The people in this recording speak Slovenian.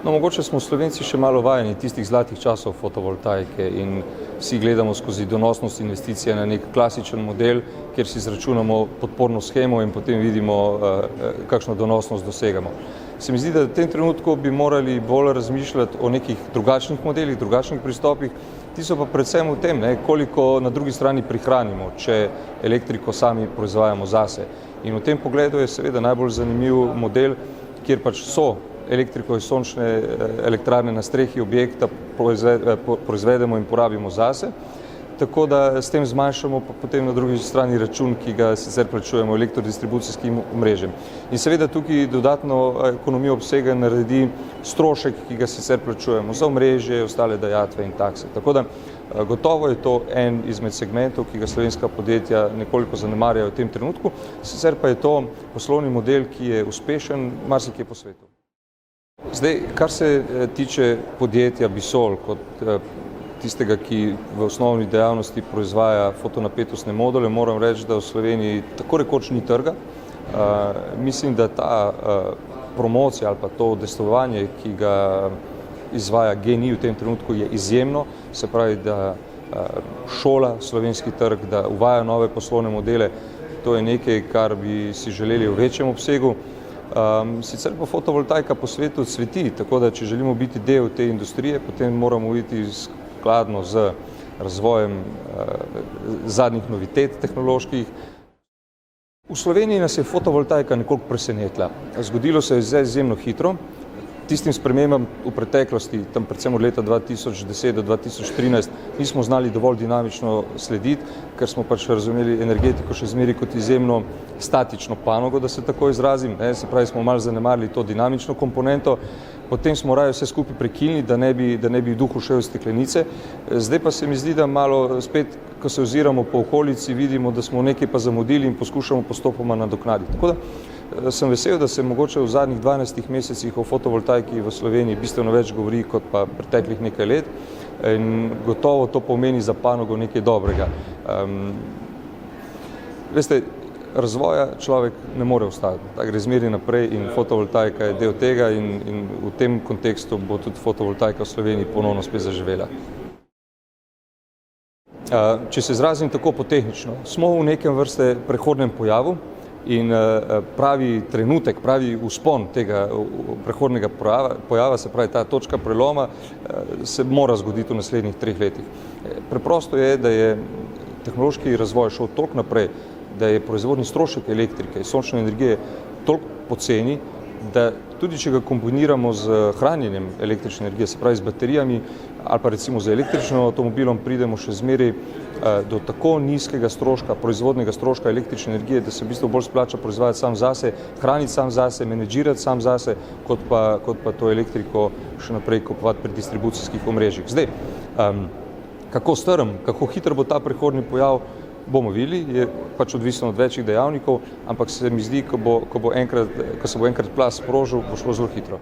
No, mogoče smo Slovenci še malo vajeni tistih zlatih časov fotovoltaike in vsi gledamo skozi donosnost investicije na nek klasičen model, kjer si izračunamo podporno shemo in potem vidimo, kakšno donosnost dosegamo. Se mi zdi, da v tem trenutku bi morali bolj razmišljati o nekih drugačnih modelih, drugačnih pristopih, ti so pa predvsem v tem, koliko na drugi strani prihranimo, če elektriko sami proizvajamo zase. In v tem pogledu je seveda najbolj zanimiv model, kjer pač so elektriko iz sončne elektrarne na strehi objekta proizvedemo in porabimo zase, tako da s tem zmanjšamo pa potem na drugi strani račun, ki ga sicer plačujemo elektrodistribucijskim omrežjem. In seveda tukaj dodatno ekonomijo obsega naredi strošek, ki ga sicer plačujemo za omrežje, ostale dajatve in takse. Tako da gotovo je to en izmed segmentov, ki ga slovenska podjetja nekoliko zanemarjajo v tem trenutku, sicer pa je to poslovni model, ki je uspešen marsikje po svetu. Zdaj, kar se tiče podjetja Bisol kot tistega, ki v osnovni dejavnosti proizvaja fotonapetostne module, moram reči, da v Sloveniji tako rekoč ni trga. Mislim, da ta promocija ali pa to udejstvovanje, ki ga izvaja GEN-I v tem trenutku, je izjemno, se pravi, da šola slovenski trg, da uvaja nove poslovne modele, to je nekaj, kar bi si želeli v večjem obsegu. Sicer pa fotovoltaika po svetu cveti, tako da če želimo biti del te industrije, potem moramo iti skladno z razvojem zadnjih novitet tehnoloških. V Sloveniji nas je fotovoltaika nekoliko presenetila. Zgodilo se je zdaj izjemno hitro. Tistim spremembam v preteklosti, tam predvsem od leta 2010 do 2013, nismo znali dovolj dinamično slediti, ker smo pač razumeli energetiko še zmeraj kot izjemno statično panogo, da se tako izrazim. Se pravi, smo malo zanemarili to dinamično komponento, potem smo raje vse skupaj prekinili, da ne bi duh ušel iz steklenice. Zdaj pa se mi zdi, da malo spet, ko se oziramo po okolici, vidimo, da smo nekaj pa zamudili in poskušamo postopoma nadoknaditi. Tako da sem vesel, da se mogoče v zadnjih 12 mesecih o fotovoltaiki v Sloveniji bistveno več govori kot pa preteklih nekaj let in gotovo to pomeni za panogo nekaj dobrega. Veste, razvoja človek ne more ustaviti, tako gre zmeraj naprej in fotovoltaika je del tega in v tem kontekstu bo tudi fotovoltaika v Sloveniji ponovno spet zaživela. Če se izrazim tako potehnično, smo v nekem vrste prehodnem pojavu in pravi trenutek, pravi vzpon tega prehodnega pojava, se pravi ta točka preloma, se mora zgoditi v naslednjih 3 letih. Preprosto je, da je tehnološki razvoj šel toliko naprej, da je proizvodni strošek elektrike in sončne energije toliko poceni, da tudi če ga kombiniramo z hranjenjem električne energije, se pravi z baterijami ali pa recimo z električnim avtomobilom, pridemo še zmeraj do tako nizkega stroška, proizvodnega stroška električne energije, da se v bistvu bolj splača proizvajati sam zase, hraniti sam zase, menedžirati sam zase, kot pa to elektriko še naprej kupovati pri distribucijskih omrežjih. Zdaj, kako strm, kako hitro bo ta prehodni pojav, bomo videli, je pač odvisno od večjih dejavnikov, ampak se mi zdi, ko se bo enkrat plaz sprožil, bo šlo zelo hitro.